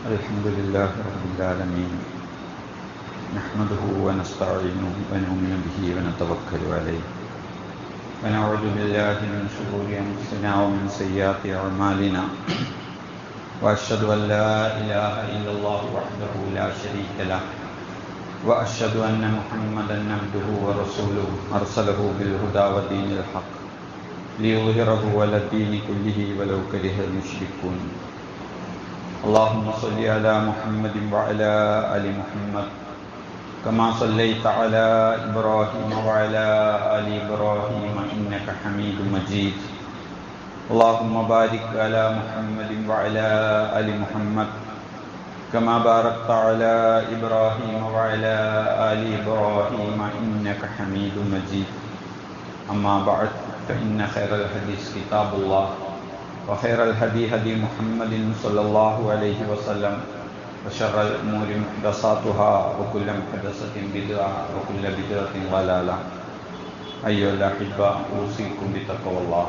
الحمد لله رب العالمين نحمده ونستعينه ونؤمن به ونتوكل عليه ونعوذ بالله من شرور أنفسنا ومن سيئات أعمالنا وأشهد أن لا إله إلا الله وحده لا شريك له وأشهد أن محمدا عبده ورسوله أرسله بالهدى ودين الحق ليظهره على الدين كله ولو كره المشركون. اللهم صل على محمد وعلى آل محمد كما صليت على إبراهيم وعلى آل إبراهيم إنك حميد مجيد. اللهم بارك على محمد وعلى آل محمد كما باركت على إبراهيم وعلى آل إبراهيم إنك حميد مجيد. أما بعد فإن خير الحديث كتاب الله وخير الهدي هدي محمد صلى الله عليه وسلم وشر الأمور محدثاتها وكل محدثة بدعة وكل بدعة ضلالة. أيها الأحبة أوصيكم بتقوى الله.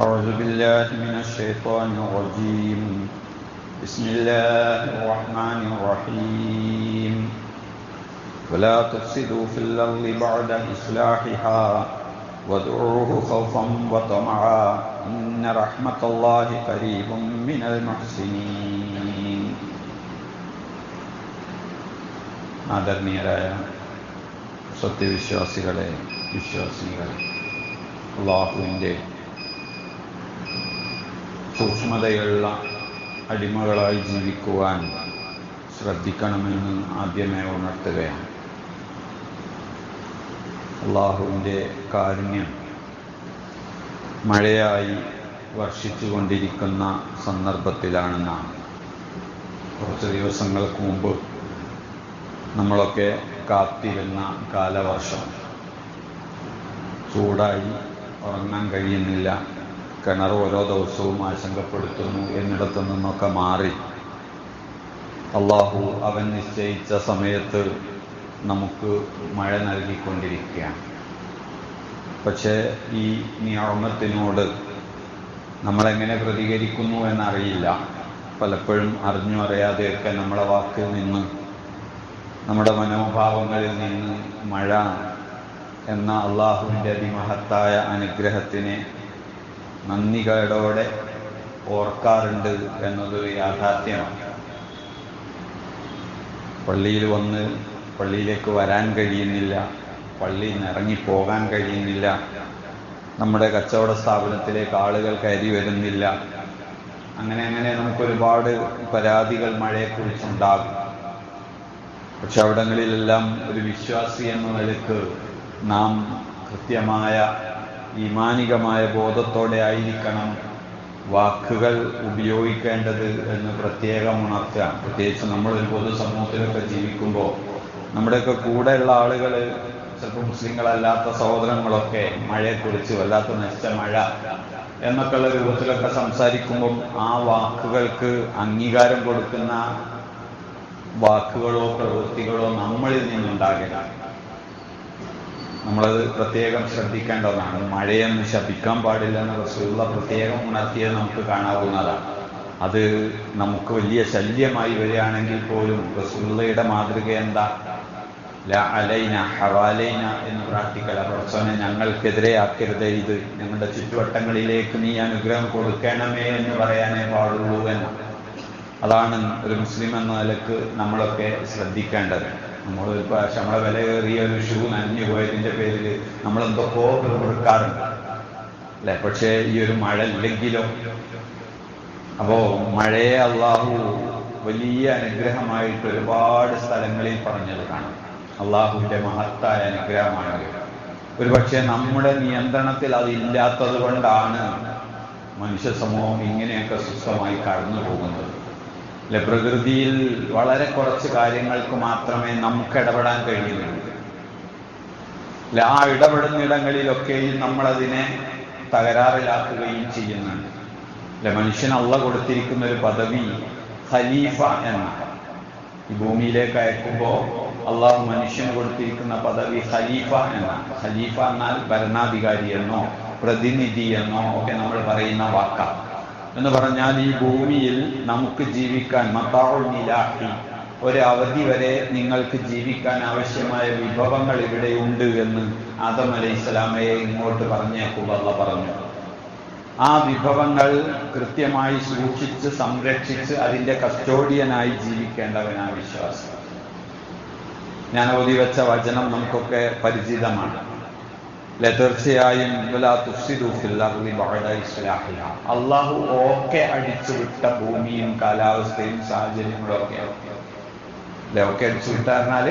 أعوذ بالله من الشيطان الرجيم. بسم الله الرحمن الرحيم. ولا تفسدوا في الأرض بعد إصلاحها وادعوه خوفا وطمعا إن رحمة الله قريب من المحسنين. ആദരണീയരായ സത്യവിശ്വാസികളെ, വിശ്വാസികളെ, അള്ളാഹുവിൻ്റെ സൂക്ഷ്മതയുള്ള അടിമകളായി ജീവിക്കുവാൻ ശ്രദ്ധിക്കണമെന്ന് ആദ്യമേ ഉണർത്തുകയാണ്. അള്ളാഹുവിൻ്റെ കാരുണ്യം മഴയായി വർഷിച്ചു കൊണ്ടിരിക്കുന്ന സന്ദർഭത്തിലാണ് നാം. കുറച്ച് ദിവസങ്ങൾക്ക് മുമ്പ് നമ്മളൊക്കെ കാത്തിരുന്ന കാലവർഷം ചൂടായി ഉറങ്ങാൻ കഴിയുന്നില്ല, കിണർ ഓരോ ദിവസവും ആശങ്കപ്പെടുത്തുന്നു എന്നിടത്തു നിന്നൊക്കെ മാറി അള്ളാഹു അവൻ നിശ്ചയിച്ച സമയത്ത് നമുക്ക് മഴ നൽകിക്കൊണ്ടിരിക്കുകയാണ്. പക്ഷേ ഈ നിയമത്തിനോട് നമ്മളെങ്ങനെ പ്രതികരിക്കുന്നു എന്നറിയില്ല. പലപ്പോഴും അറിഞ്ഞു അറിയാതെയൊക്കെ നമ്മുടെ വാക്കിൽ നിന്ന്, നമ്മുടെ മനോഭാവങ്ങളിൽ നിന്ന് മഴ എന്ന അള്ളാഹുവിൻ്റെ അതിമഹത്തായ അനുഗ്രഹത്തിനെ നന്ദികേടോടെ ഓർക്കാറുണ്ട് എന്നതൊരു യാഥാർത്ഥ്യമാണ്. പള്ളിയിലേക്ക് വരാൻ കഴിയുന്നില്ല, പള്ളിയിൽ നിന്ന് ഇറങ്ങിപ്പോകാൻ കഴിയുന്നില്ല, നമ്മുടെ കച്ചവട സ്ഥാപനത്തിലേക്ക് ആളുകൾ കയറി വരുന്നില്ല. അങ്ങനെ നമുക്കൊരുപാട് പരാതികൾ മഴയെക്കുറിച്ചുണ്ടാകും. പക്ഷെ അവിടങ്ങളിലെല്ലാം ഒരു വിശ്വാസി എന്ന നിലക്ക് നാം കൃത്യമായ ഈമാനികമായ ബോധത്തോടെ ആയിരിക്കണം വാക്കുകൾ ഉപയോഗിക്കേണ്ടത് എന്ന് പ്രത്യേകം ഉണർത്തുകയാണ്. പ്രത്യേകിച്ച് നമ്മളൊരു പൊതുസമൂഹത്തിലൊക്കെ ജീവിക്കുമ്പോൾ നമ്മുടെയൊക്കെ കൂടെയുള്ള ആളുകൾ, ചിലപ്പോൾ മുസ്ലിങ്ങളല്ലാത്ത സഹോദരങ്ങളൊക്കെ മഴയെക്കുറിച്ച് വല്ലാത്ത നശിച്ച മഴ എന്നൊക്കെയുള്ള രൂപത്തിലൊക്കെ സംസാരിക്കുമ്പം ആ വാക്കുകൾക്ക് അംഗീകാരം കൊടുക്കുന്ന വാക്കുകളോ പ്രവൃത്തികളോ നമ്മളിൽ നിന്നുണ്ടാകില്ല. നമ്മളത് പ്രത്യേകം ശ്രദ്ധിക്കേണ്ടതാണ്. മഴയൊന്നും ശപിക്കാൻ പാടില്ലെന്ന് റസൂലുള്ള പ്രത്യേകം ഉണർത്തിയത് നമുക്ക് കാണാവുന്നതാണ്. അത് നമുക്ക് വലിയ ശല്യമായി വരികയാണെങ്കിൽ പോലും റസൂലുള്ളയുടെ മാതൃക എന്താ? ലാ അലൈന ഹവാലൈന എന്ന് പ്രാർത്ഥിക്കല. പ്രൊഫസനെ ഞങ്ങൾക്കെതിരെ ആക്കരുത്, ഇത് ഞങ്ങളുടെ ചുറ്റുവട്ടങ്ങളിലേക്ക് നീ അനുഗ്രഹം കൊടുക്കണമേ എന്ന് പറയാനേ പാടുള്ളൂ എന്ന്. അതാണ് ഒരു മുസ്ലിം എന്ന നിലക്ക് നമ്മളൊക്കെ ശ്രദ്ധിക്കേണ്ടത്. നമ്മൾ നമ്മളെ വിലയേറിയ ഒരു ഷൂ നനഞ്ഞു പോയതിൻ്റെ പേരിൽ നമ്മളെന്തൊക്കെയോ കൊടുക്കാറുണ്ട് അല്ലേ? പക്ഷേ ഈ ഒരു മഴ ഇല്ലെങ്കിലോ? അപ്പോൾ മഴയെ അള്ളാഹു വലിയ അനുഗ്രഹമായിട്ട് ഒരുപാട് സ്ഥലങ്ങളിൽ പറഞ്ഞത് കാണാം. അള്ളാഹുവിൻ്റെ മഹത്തായ അനുഗ്രഹമാണ്. ഒരു പക്ഷേ നമ്മുടെ നിയന്ത്രണത്തിൽ അതില്ലാത്തത് കൊണ്ടാണ് മനുഷ്യ സമൂഹം ഇങ്ങനെയൊക്കെ സുസ്ഥമായി കടന്നു പോകുന്നത് അല്ലെ? പ്രകൃതിയിൽ വളരെ കുറച്ച് കാര്യങ്ങൾക്ക് മാത്രമേ നമുക്ക് ഇടപെടാൻ കഴിയുള്ളൂ. ആ ഇടപെടുന്നിടങ്ങളിലൊക്കെയും നമ്മളതിനെ തകരാറിലാക്കുകയും ചെയ്യുന്നുണ്ട് അല്ലെ? മനുഷ്യന് അള്ളാഹു കൊടുത്തിരിക്കുന്ന ഒരു പദവി ഖലീഫ എന്നാണ്. ഈ ഭൂമിയിലേക്ക് അയക്കുമ്പോൾ അള്ളാഹു മനുഷ്യന് കൊടുത്തിരിക്കുന്ന പദവി ഖലീഫ എന്നാണ്. ഖലീഫ എന്നാൽ ഭരണാധികാരി എന്നോ പ്രതിനിധി എന്നോ ഒക്കെ നമ്മൾ പറയുന്ന വാക്കാണ്. എന്ന് പറഞ്ഞാൽ ഈ ഭൂമിയിൽ നമുക്ക് ജീവിക്കാൻ മതാഉൽ നിലാഹി, ഒരു അവധി വരെ നിങ്ങൾക്ക് ജീവിക്കാൻ ആവശ്യമായ വിഭവങ്ങൾ ഇവിടെയുണ്ട് എന്ന് ആദം അലൈഹിസ്സലാമയെ ഇങ്ങോട്ട് പറഞ്ഞേക്കുക അല്ലാഹ് പറഞ്ഞു. ആ വിഭവങ്ങൾ കൃത്യമായി സൂക്ഷിച്ച് സംരക്ഷിച്ച് അതിൻ്റെ കസ്റ്റോഡിയനായി ജീവിക്കേണ്ടവനാണ് വിശ്വാസം. ഞാൻ ഓതി വെച്ച വചനം നമുക്കൊക്കെ പരിചിതമാണ്. തീർച്ചയായും അള്ളാഹു ഓക്കെ അടിച്ചുവിട്ട ഭൂമിയും കാലാവസ്ഥയും സാഹചര്യങ്ങളും ഒക്കെ ഒക്കെ അടിച്ചുവിട്ട പറഞ്ഞാൽ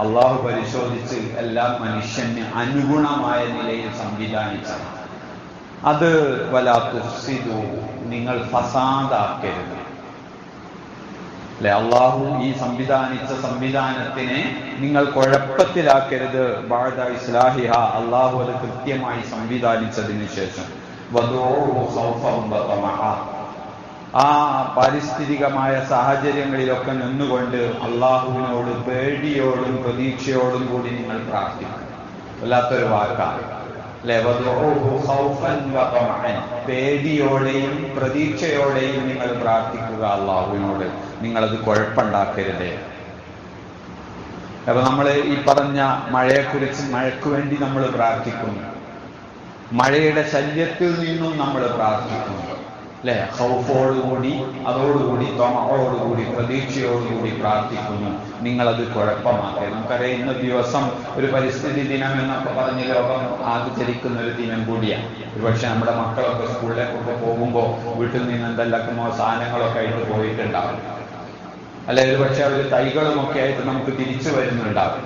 അള്ളാഹു പരിശോധിച്ച് എല്ലാം മനുഷ്യന് അനുഗുണമായ നിലയിൽ സംവിധാനിച്ചതാണ്. അത് വലാ തുഫ്സിദു, നിങ്ങൾ ഫസാദാക്കരുത്. അള്ളാഹു ഈ സംവിധാനത്തിനെ നിങ്ങൾ കുഴപ്പത്തിലാക്കരുത്. ബഅദ ഇസ്ലാഹിഹ, അള്ളാഹു അത് കൃത്യമായി സംവിധാനിച്ചതിന് ശേഷം വദഊഹു ഖൗഫൻ വതമഅ, ആ പാരിസ്ഥിതികമായ സാഹചര്യങ്ങളിലൊക്കെ നിന്നുകൊണ്ട് അള്ളാഹുവിനോട് പേടിയോടും പ്രതീക്ഷയോടും കൂടി നിങ്ങൾ പ്രാർത്ഥിക്കണം. വല്ലാത്തൊരു വാക്കാണ് അല്ലെ, വദഊഹു ഖൗഫൻ വതമഅൻ, പേടിയോടെയും പ്രതീക്ഷയോടെയും നിങ്ങൾ പ്രാർത്ഥിക്കുക അള്ളാഹുവിനോട്, നിങ്ങളത് കുഴപ്പമുണ്ടാക്കരുതേ. അപ്പൊ നമ്മൾ ഈ പറഞ്ഞ മഴയെക്കുറിച്ച്, മഴയ്ക്ക് വേണ്ടി നമ്മൾ പ്രാർത്ഥിക്കുന്നു, മഴയുടെ ശല്യത്തിൽ നിന്നും നമ്മൾ പ്രാർത്ഥിക്കുന്നു അല്ലെ, ഖൗഫോടുകൂടി, അതോടുകൂടി ത്വമഅോടുകൂടി, പ്രതീക്ഷയോടുകൂടി പ്രാർത്ഥിക്കുന്നു. നിങ്ങളത് കുഴപ്പമാക്കരുത്. നമുക്കറിയാം ഇന്ന ദിവസം ഒരു പരിസ്ഥിതി ദിനം എന്നൊക്കെ പറഞ്ഞ് ലോകം ആചരിക്കുന്ന ഒരു ദിനം കൂടിയാണ്. ഒരുപക്ഷെ നമ്മുടെ മക്കളൊക്കെ സ്കൂളിലേക്കൊക്കെ പോകുമ്പോൾ വീട്ടിൽ നിന്ന് എന്തെല്ലാമോ സാധനങ്ങളൊക്കെ ആയിട്ട് പോയിട്ടുണ്ടാവും, അല്ലെ ഒരുപക്ഷെ അവർ തൈകളുമൊക്കെ ആയിട്ട് നമുക്ക് തിരിച്ചു വരുന്നുണ്ടാവും.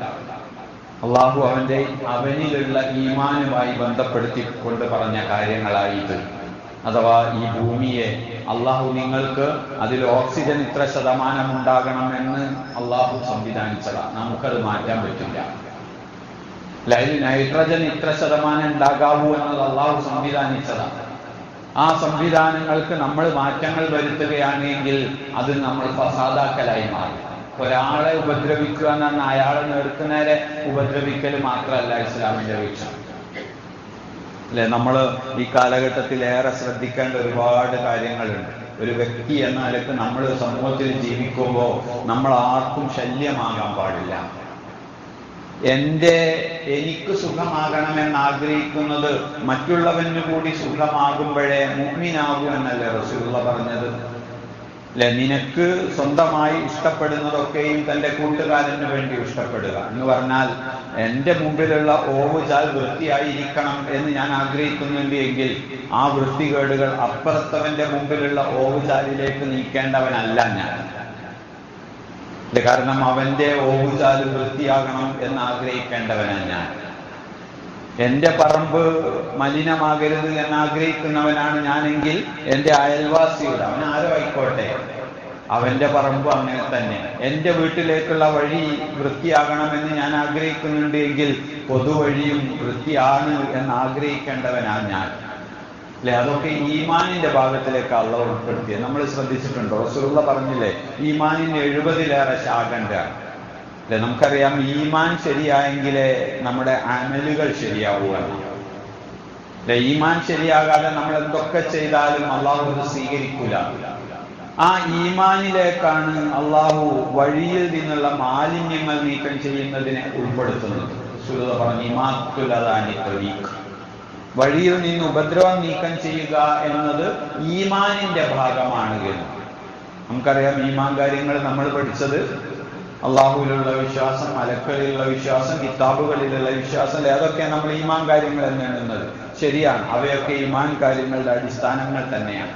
അള്ളാഹു അവനിലുള്ള ഈമാനുമായി ബന്ധപ്പെടുത്തിക്കൊണ്ട് പറഞ്ഞ കാര്യങ്ങളായിട്ട്, അഥവാ ഈ ഭൂമിയെ അള്ളാഹു നിങ്ങൾക്ക് അതിൽ ഓക്സിജൻ ഇത്ര ശതമാനം ഉണ്ടാകണമെന്ന് അള്ളാഹു സംവിധാനിച്ചതാണ്. നമുക്കത് മാറ്റാൻ പറ്റില്ല. അതിൽ നൈട്രജൻ ഇത്ര ശതമാനം ഉണ്ടാകാവൂ എന്നത് അള്ളാഹു സംവിധാനിച്ചതാണ്. ആ സംവിധാനങ്ങൾക്ക് നമ്മൾ മാറ്റങ്ങൾ വരുത്തുകയാണെങ്കിൽ അത് നമ്മൾ ഫസാദാക്കലായി മാറും. ഒരാളെ ഉപദ്രവിക്കുക എന്ന് പറഞ്ഞാൽ അയാളെ നേർക്കുനേരെ ഉപദ്രവിക്കൽ മാത്രമല്ല ഇസ്ലാമിന്റെ വീക്ഷണം അല്ലെ. നമ്മൾ ഈ കാലഘട്ടത്തിൽ ഏറെ ശ്രദ്ധിക്കേണ്ട ഒരുപാട് കാര്യങ്ങളുണ്ട്. ഒരു വ്യക്തി എന്ന നിലക്ക് നമ്മൾ സമൂഹത്തിൽ ജീവിക്കുമ്പോൾ നമ്മൾ ആർക്കും ശല്യമാകാൻ പാടില്ല. എനിക്ക് സുഖമാകണമെന്ന് ആഗ്രഹിക്കുന്നത് മറ്റുള്ളവന് കൂടി സുഖമാകുമ്പോഴേ മുഅ്മിനാകൂ എന്നല്ലേ റസൂലുള്ളാഹി പറഞ്ഞത് അല്ലെ. നിനക്ക് സ്വന്തമായി ഇഷ്ടപ്പെടുന്നതൊക്കെയും തൻ്റെ കൂട്ടുകാരന് വേണ്ടി ഇഷ്ടപ്പെടുക എന്ന് പറഞ്ഞാൽ, എൻ്റെ മുമ്പിലുള്ള ഓവുചാൽ വൃത്തിയായിരിക്കണം എന്ന് ഞാൻ ആഗ്രഹിക്കുന്നുണ്ട് എങ്കിൽ ആ വൃത്തികേടുകൾ അപ്പുറത്തവന്റെ മുമ്പിലുള്ള ഓവുചാലിലേക്ക് നീക്കേണ്ടവനല്ല ഞാൻ. കാരണം അവന്റെ ഓവുചാൽ വൃത്തിയാകണം എന്ന് ആഗ്രഹിക്കേണ്ടവനാണ് ഞാൻ. എൻ്റെ പറമ്പ് മലിനമാകരുത് എന്നാഗ്രഹിക്കുന്നവനാണ് ഞാനെങ്കിൽ എൻ്റെ അയൽവാസിയുടെ, അവൻ ആരോ ആയിക്കോട്ടെ, അവന്റെ പറമ്പ് അങ്ങനെ തന്നെ. എൻ്റെ വീട്ടിലേക്കുള്ള വഴി വൃത്തിയാകണമെന്ന് ഞാൻ ആഗ്രഹിക്കുന്നുണ്ട് എങ്കിൽ പൊതുവഴിയും വൃത്തിയാണ് എന്ന് ആഗ്രഹിക്കേണ്ടവനാണ് ഞാൻ അല്ലെ. അതൊക്കെ ഈമാനിന്റെ ഭാഗത്തിലേക്ക് അള്ളാഹു ഉൾപ്പെടുത്തിയത് നമ്മൾ ശ്രദ്ധിച്ചിട്ടുണ്ടോ? റസൂലുള്ളാഹി പറഞ്ഞില്ലേ, ഈമാനിന് 70-ലേറെ ശാഖയുണ്ട് അല്ലെ. നമുക്കറിയാം ഈമാൻ ശരിയായെങ്കിലേ നമ്മുടെ അമലുകൾ ശരിയാവുകയാണ് അല്ലെ. ഈമാൻ ശരിയാകാതെ നമ്മൾ എന്തൊക്കെ ചെയ്താലും അള്ളാഹു അത് സ്വീകരിക്കൂല. ആ ഈമാനിലേക്കാണ് അള്ളാഹു വഴിയിൽ നിന്നുള്ള മാലിന്യങ്ങൾ നീക്കം ചെയ്യുന്നതിനെ ഉൾപ്പെടുത്തുന്നത്. റസൂലുള്ളാഹി പറഞ്ഞു, ഇമാത്തുലദാനി ത്വരീഖ്, വഴിയിൽ നിന്ന് ഉപദ്രവം നീക്കം ചെയ്യുക എന്നത് ഈമാനിന്റെ ഭാഗമാണ് എന്ന്. നമുക്കറിയാം ഈമാൻ കാര്യങ്ങൾ നമ്മൾ പഠിച്ചത് അള്ളാഹുവിലുള്ള വിശ്വാസം, മലക്കളിലുള്ള വിശ്വാസം, കിതാബുകളിലുള്ള വിശ്വാസം, അതൊക്കെ നമ്മൾ ഈമാൻ കാര്യങ്ങൾ എന്ന് എണ്ണുന്നത് ശരിയാണ്. അവയൊക്കെ ഈമാൻ കാര്യങ്ങളുടെ അടിസ്ഥാനങ്ങൾ തന്നെയാണ്.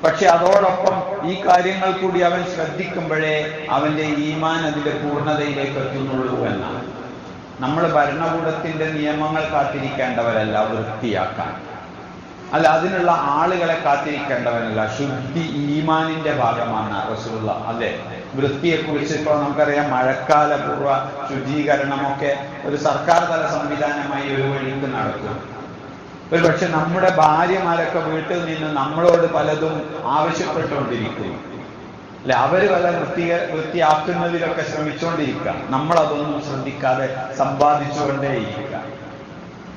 പക്ഷെ അതോടൊപ്പം ഈ കാര്യങ്ങൾ കൂടി അവൻ ശ്രദ്ധിക്കുമ്പോഴേ അവന്റെ ഈമാൻ അതിന്റെ പൂർണ്ണതയിലേക്ക് എത്തുന്നുള്ളൂ എന്നാണ്. നമ്മൾ ഭരണകൂടത്തിന്റെ നിയമങ്ങൾ കാത്തിരിക്കേണ്ടവരല്ല വൃത്തിയാക്കാൻ, അല്ല അതിനുള്ള ആളുകളെ കാത്തിരിക്കേണ്ടവനല്ല. ശുദ്ധി ഈമാനിന്റെ ഭാഗമാണ് റസൂലുള്ളാഹി അല്ലെ. വൃത്തിയെക്കുറിച്ച് ഇപ്പോൾ നമുക്കറിയാം, മഴക്കാല പൂർവ്വ ശുചീകരണമൊക്കെ ഒരു സർക്കാർ തല സംവിധാനമായി ഒരു വഴിക്ക് നടക്കും. ഒരു പക്ഷെ നമ്മുടെ ഭാര്യമാരൊക്കെ വീട്ടിൽ നിന്ന് നമ്മളോട് പലതും ആവശ്യപ്പെട്ടുകൊണ്ടിരിക്കുന്നു അല്ലെ. അവര് പല വൃത്തിയാക്കുന്നതിലൊക്കെ ശ്രമിച്ചുകൊണ്ടിരിക്കുക, നമ്മളതൊന്നും ശ്രദ്ധിക്കാതെ സമ്പാദിച്ചുകൊണ്ടേയിരിക്കുക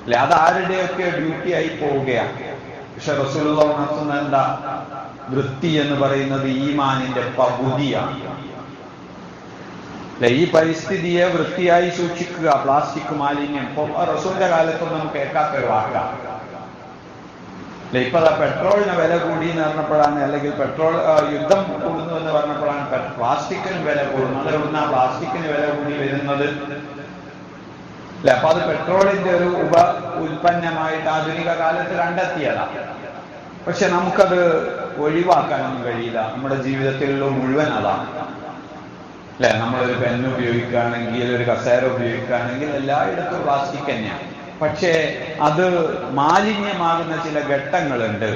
അല്ലെ. അത് ആരുടെയൊക്കെ ഡ്യൂട്ടി ആയി പോവുകയാണ് പക്ഷെ റസൂലുള്ള ഉണർത്തുന്ന എന്താ? വൃത്തി എന്ന് പറയുന്നത് ഈമാനിന്റെ പകുതിയാണ്. ഈ പരിസ്ഥിതിയെ വൃത്തിയായി സൂക്ഷിക്കുക. പ്ലാസ്റ്റിക് മാലിന്യം ഇപ്പൊ റസൂലിന്റെ കാലത്തൊന്നും കേൾക്കാത്ത ഒരു വാക്കാണ്. ഇപ്പൊ പെട്രോളിന് വില കൂടി എന്ന് പറഞ്ഞപ്പോഴാണ്, അല്ലെങ്കിൽ പെട്രോൾ യുദ്ധം കൂടുന്നു എന്ന് പറഞ്ഞപ്പോഴാണ് പ്ലാസ്റ്റിക്കിന് വില കൂടുന്നു. അതെവിടുന്ന പ്ലാസ്റ്റിക്കിന് വില കൂടി വരുന്നത്? അപ്പൊ അത് പെട്രോളിന്റെ ഒരു ഉൽപ്പന്നമായിട്ട് ആധുനിക കാലത്ത് കണ്ടെത്തിയതാണ്. പക്ഷെ നമുക്കത് ഒഴിവാക്കാനൊന്നും കഴിയില്ല. നമ്മുടെ ജീവിതത്തിലുള്ള മുഴുവൻ അതാണ്. നമ്മളൊരു പെന്ന് ഉപയോഗിക്കുകയാണെങ്കിൽ, ഒരു കസേര ഉപയോഗിക്കുകയാണെങ്കിൽ എല്ലായിടത്തും പ്ലാസ്റ്റിക് തന്നെയാണ്. പക്ഷേ അത് മാലിന്യമാകുന്ന ചില ഘട്ടങ്ങളുണ്ട്.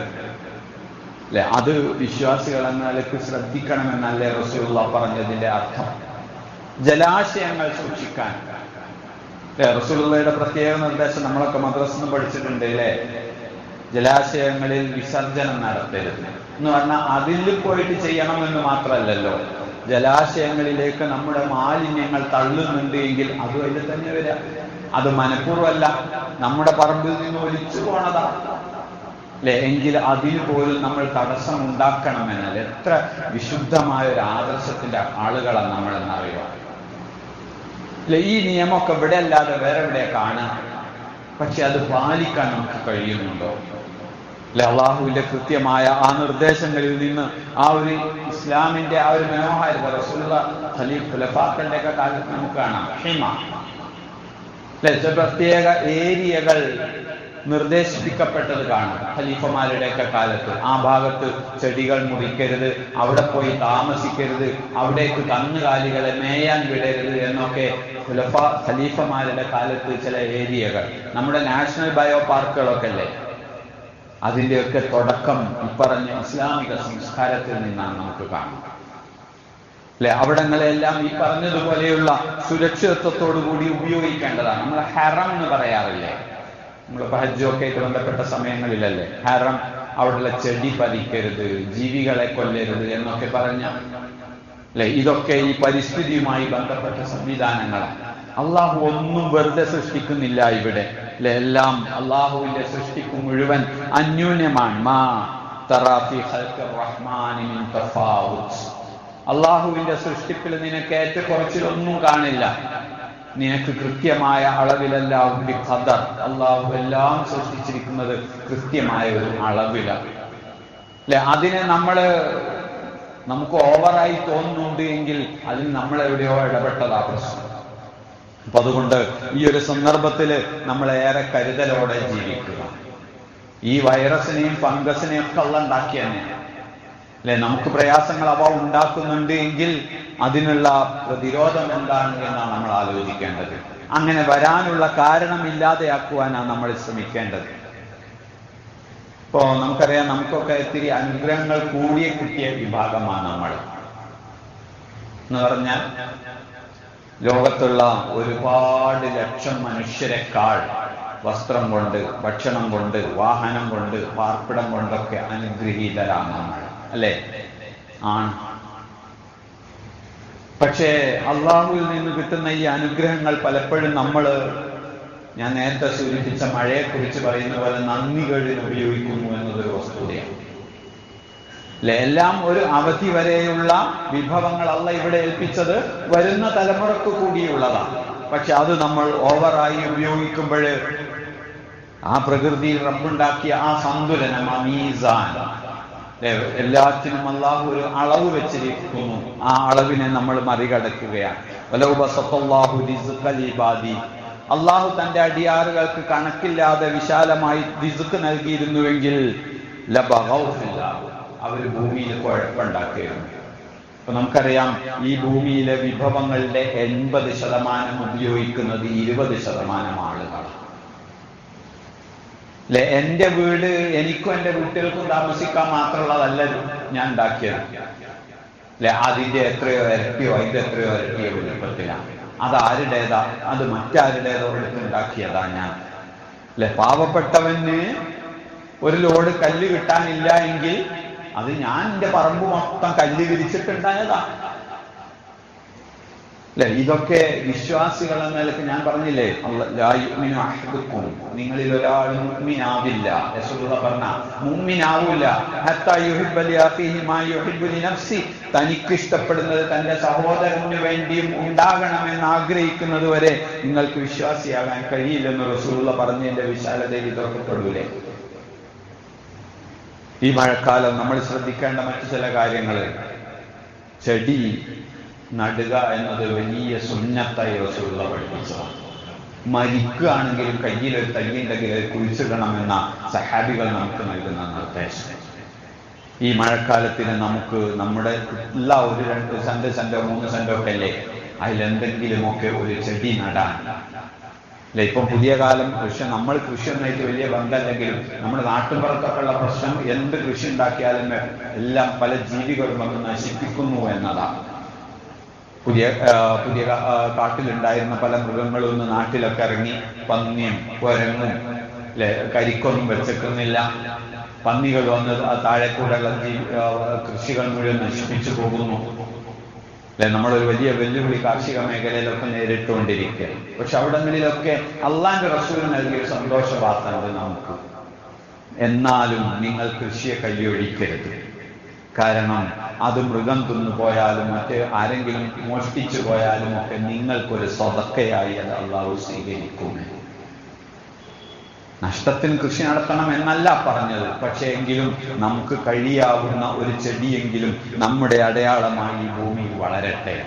അത് വിശ്വാസികൾ എന്ന നിലയ്ക്ക് ശ്രദ്ധിക്കണമെന്നല്ലേ റസൂലുള്ളാഹി പറഞ്ഞതിന്റെ അർത്ഥം. ജലാശയങ്ങൾ സൂക്ഷിക്കാൻ റസൂലുള്ളാഹിയുടെ പ്രത്യേക നിർദ്ദേശം നമ്മളൊക്കെ മദ്രസയിൽ പഠിച്ചിട്ടുണ്ട് അല്ലേ? ജലാശയങ്ങളിൽ വിസർജനം നടത്തരുത് എന്ന് പറഞ്ഞാൽ അതിൽ പോയിട്ട് ചെയ്യണമെന്ന് മാത്രമല്ലല്ലോ, ജലാശയങ്ങളിലേക്ക് നമ്മുടെ മാലിന്യങ്ങൾ തള്ളുന്നുണ്ട് എങ്കിൽ അത് അതിൽ തന്നെ വരാം. അത് മനഃപൂർവ്വമല്ല, നമ്മുടെ പറമ്പിൽ നിന്ന് ഒലിച്ചു പോണതാണ് എങ്കിൽ അതിന് പോലും നമ്മൾ തടസ്സം ഉണ്ടാക്കണമെന്നാൽ എത്ര വിശുദ്ധമായ ഒരു ആദർശത്തിന്റെ ആളുകളാണ് നമ്മളെന്നറിയുക. ഈ നിയമമൊക്കെ ഇവിടെ അല്ലാതെ വേറെ എവിടെ കാണാം. പക്ഷെ അത് പാലിക്കാൻ നമുക്ക് കഴിയുന്നുണ്ടോ? അള്ളാഹുവിന്റെ കൃത്യമായ ആ നിർദ്ദേശങ്ങളിൽ നിന്ന് ആ ഒരു ഇസ്ലാമിന്റെ ആ ഒരു മനോഹാരിത റസൂലുള്ളാഹി ഖുലഫാക്കളുടെ ഒക്കെ കാലത്ത് നമുക്ക് കാണാം. ഹിമ പ്രത്യേക ഏരിയകൾ നിർദ്ദേശിക്കപ്പെട്ടത് കാണാം. ഖലീഫമാരുടെയൊക്കെ കാലത്ത് ആ ഭാഗത്ത് ചെടികൾ മുറിക്കരുത്, അവിടെ പോയി താമസിക്കരുത്, അവിടേക്ക് കന്നുകാലികളെ മേയാൻ വിടരുത് എന്നൊക്കെ ഖലീഫമാരുടെ കാലത്ത് ചില ഏരിയകൾ. നമ്മുടെ നാഷണൽ ബയോ പാർക്കുകളൊക്കെ അല്ലേ, അതിൻ്റെയൊക്കെ തുടക്കം ഇപ്പറഞ്ഞ ഇസ്ലാമിക സംസ്കാരത്തിൽ നിന്നാണ് നമുക്ക് കാണുന്നത്. അവിടങ്ങളെല്ലാം ഈ പറഞ്ഞതുപോലെയുള്ള സുരക്ഷിതത്വത്തോടുകൂടി ഉപയോഗിക്കേണ്ടതാണ്. നമ്മൾ ഹറം എന്ന് പറയാറില്ലേ? നമ്മളിപ്പോൾ ഹജ്ജൊക്കെ ആയിട്ട് ബന്ധപ്പെട്ട സമയങ്ങളിലല്ലേ ഹറം, അവിടെയുള്ള ചെടി പതിക്കരുത്, ജീവികളെ കൊല്ലരുത് എന്നൊക്കെ പറഞ്ഞ ഇതൊക്കെ ഈ പരിസ്ഥിതിയുമായി ബന്ധപ്പെട്ട സംവിധാനങ്ങളാണ്. അള്ളാഹു ഒന്നും വെറുതെ സൃഷ്ടിക്കുന്നില്ല ഇവിടെ. എല്ലാം അള്ളാഹുവിന്റെ സൃഷ്ടിക്ക് മുഴുവൻ അന്യൂന്യമാണ്. മാ തറാ ഫീ ഖൽഖിർ റഹ്മാനി മിൻ തഫാവുത്ത്. അള്ളാഹുവിന്റെ സൃഷ്ടിപ്പിൽ നിനക്ക് ഏറ്റക്കുറച്ചിലൊന്നും കാണില്ല. നിനക്ക് കൃത്യമായ അളവിലെല്ലാം ഖദർ. അള്ളാഹു എല്ലാം സൃഷ്ടിച്ചിരിക്കുന്നത് കൃത്യമായ ഒരു അളവിലാണ്. അതിനെ നമുക്ക് ഓവറായി തോന്നുന്നുണ്ട് എങ്കിൽ അതിന് നമ്മൾ എവിടെയോ ഇടപെട്ടതാ പ്രശ്നം. അപ്പൊ അതുകൊണ്ട് ഈ ഒരു സന്ദർഭത്തിൽ നമ്മൾ ഏറെ കരുതലോടെ ജീവിക്കുക. ഈ വൈറസിനെയും ഫംഗസിനെയും ഒക്കെ അള്ളാഹു ഉണ്ടാക്കി തന്നെയാണ്. നമുക്ക് പ്രയാസങ്ങൾ അവ ഉണ്ടാക്കുന്നുണ്ട് എങ്കിൽ അതിനുള്ള പ്രതിരോധം എന്താണ് എന്നാണ് നമ്മൾ ആലോചിക്കേണ്ടത്. അങ്ങനെ വരാനുള്ള കാരണമില്ലാതെയാക്കുവാനാണ് നമ്മൾ ശ്രമിക്കേണ്ടത്. ഇപ്പോ നമുക്കറിയാം, നമുക്കൊക്കെ ഇത്തിരി അനുഗ്രഹങ്ങൾ കൂടിയ കിട്ടിയ വിഭാഗമാണ് നമ്മൾ എന്ന് പറഞ്ഞാൽ, ലോകത്തുള്ള ഒരുപാട് ലക്ഷം മനുഷ്യരെക്കാൾ വസ്ത്രം കൊണ്ട്, ഭക്ഷണം കൊണ്ട്, വാഹനം കൊണ്ട്, പാർപ്പിടം കൊണ്ടൊക്കെ അനുഗ്രഹീതരാണ് നമ്മൾ അല്ലേ? ആണ്. പക്ഷേ അള്ളാഹുവിൽ നിന്ന് കിട്ടുന്ന ഈ അനുഗ്രഹങ്ങൾ പലപ്പോഴും ഞാൻ നേരത്തെ സൂചിപ്പിച്ച മഴയെക്കുറിച്ച് പറയുന്ന പോലെ നന്ദികളിൽ ഉപയോഗിക്കുന്നു എന്നതൊരു വസ്തുതയാണ്. എല്ലാം ഒരു അവധി വരെയുള്ള വിഭവങ്ങൾ അള്ളാഹു ഇവിടെ ഏൽപ്പിച്ചത് വരുന്ന തലമുറക്ക് കൂടിയുള്ളതാണ്. പക്ഷെ അത് നമ്മൾ ഓവറായി ഉപയോഗിക്കുമ്പോൾ ആ പ്രകൃതിയിൽ റബ്ബുണ്ടാക്കിയ ആ സന്തുലനം, ആ മീസാൻ, എല്ലാത്തിനും അള്ളാഹു ഒരു അളവ് വെച്ചിരിക്കുന്നു. ആ അളവിനെ നമ്മൾ മറികടക്കുകയാണ്. അള്ളാഹു തന്റെ അടിയാറുകൾക്ക് കണക്കില്ലാതെ വിശാലമായി റിസ്ക് നൽകിയിരുന്നുവെങ്കിൽ അവർ ഭൂമിയിൽ കുഴപ്പമുണ്ടാക്കിയിരുന്നു. അപ്പൊ നമുക്കറിയാം, ഈ ഭൂമിയിലെ വിഭവങ്ങളുടെ 80% ഉപയോഗിക്കുന്നത് 20% ആളുകളാണ്. എന്റെ വീട് എനിക്കും എന്റെ കുട്ടികൾക്കും താമസിക്കാൻ മാത്രമുള്ളതല്ല ഞാൻ ഉണ്ടാക്കിയത്. അതിന്റെ എത്രയോ ഇരട്ടിയോ അതിന്റെ എത്രയോ ഇരട്ടിയോ വലുപ്പത്തിലാണ്. അത് ആരുടേതാ? അത് മറ്റാരുടേതോ എടുത്ത് ഉണ്ടാക്കിയതാ ഞാൻ. പാവപ്പെട്ടവന് ഒരു ലോഡ് കല്ല് കിട്ടാനില്ല എങ്കിൽ അത് ഞാൻ എന്റെ പറമ്പ് മൊത്തം കല്ല് വിരിച്ചിട്ടുണ്ടായതാ. അല്ലെ? ഇതൊക്കെ വിശ്വാസികൾ എന്ന നിലക്ക് ഞാൻ പറഞ്ഞില്ലേ, ലാ യുഅ്മിനു അഹദുക്കും, നിങ്ങളിൽ ഒരാൾ മുഅ്മിനാവില്ല. റസൂലുള്ളാഹി പറഞ്ഞ മുഅ്മിനാവില്ല ഹത്താ യുഹിബ്ബ ലിഅഖീഹി മാ യുഹിബ്ബു ലിനഫ്സി, തനിക്ക് ഇഷ്ടപ്പെടുന്നത് തന്റെ സഹോദരന് വേണ്ടിയും ഉണ്ടാകണമെന്ന് ആഗ്രഹിക്കുന്നത് വരെ നിങ്ങൾക്ക് വിശ്വാസിയാകാൻ കഴിയില്ലെന്ന് റസൂലുള്ളാഹി പറഞ്ഞതിന്റെ വിശാലതയിൽ ഇതൊക്കെ പെടൂലേ? ഈ മഴക്കാലം നമ്മൾ ശ്രദ്ധിക്കേണ്ട മറ്റു ചില കാര്യങ്ങൾ, ചെടി നടുക എന്നത് വലിയ സുന്നത്തായി റസൂലുള്ളാഹി പഠിപ്പിച്ചതാണ്. മരിക്കുകയാണെങ്കിലും കയ്യിലൊരു തയ്യുണ്ടെങ്കിൽ അത് കുഴിച്ചിടണമെന്ന സഹാബികൾ നമുക്ക് നൽകുന്ന നിർദ്ദേശം. ഈ മഴക്കാലത്തിന് നമുക്ക് നമ്മുടെ എല്ലാ ഒരു 2 സെന്റ് 3 സെന്റോ ഒക്കെ അല്ലേ, അതിലെന്തെങ്കിലുമൊക്കെ ഒരു ചെടി നടാൻ. അല്ലെ? ഇപ്പം പുതിയ കാലം നമ്മൾ കൃഷിയൊന്നായിട്ട് വലിയ ബന്ധമല്ലെങ്കിലും നമ്മുടെ നാട്ടുപുറത്തൊക്കെ ഉള്ള പ്രശ്നം, എന്ത് കൃഷി ഉണ്ടാക്കിയാലും എല്ലാം പല ജീവികളും വന്ന് നശിപ്പിക്കുന്നു എന്നതാണ്. പുതിയ കാട്ടിലുണ്ടായിരുന്ന പല മൃഗങ്ങളും ഒന്ന് നാട്ടിലൊക്കെ ഇറങ്ങി, പന്നിയും കുരങ്ങും അല്ലെ, കരിക്കൊന്നും വെച്ചേക്കുന്നില്ല. പന്നികൾ വന്ന് താഴെക്കൂടെയുള്ള കൃഷികൾ മുഴുവൻ നശിപ്പിച്ചു പോകുന്നു. അല്ലെ? നമ്മളൊരു വലിയ വെല്ലുവിളി കാർഷിക മേഖലയിലൊക്കെ നേരിട്ടുകൊണ്ടിരിക്കുക. പക്ഷെ അവിടങ്ങളിലൊക്കെ അള്ളാന്റെ റസൂൽ നൽകിയ സന്തോഷ വാർത്തയുണ്ട് നമുക്ക്. എന്നാലും നിങ്ങൾ കൃഷിയെ കൈയൊഴിക്കരുത്. കാരണം അത് മൃഗം തിന്നുപോയാലും മറ്റ് ആരെങ്കിലും മോഷ്ടിച്ചു പോയാലും ഒക്കെ നിങ്ങൾക്കൊരു സ്വതക്കയായി അത് അള്ളാഹു സ്വീകരിക്കും. നഷ്ടത്തിന് കൃഷി നടത്തണം എന്നല്ല പറഞ്ഞത്, പക്ഷേ എങ്കിലും നമുക്ക് കഴിയാവുന്ന ഒരു ചെടിയെങ്കിലും നമ്മുടെ അടയാളമായി ഈ ഭൂമിയിൽ വളരട്ടെ.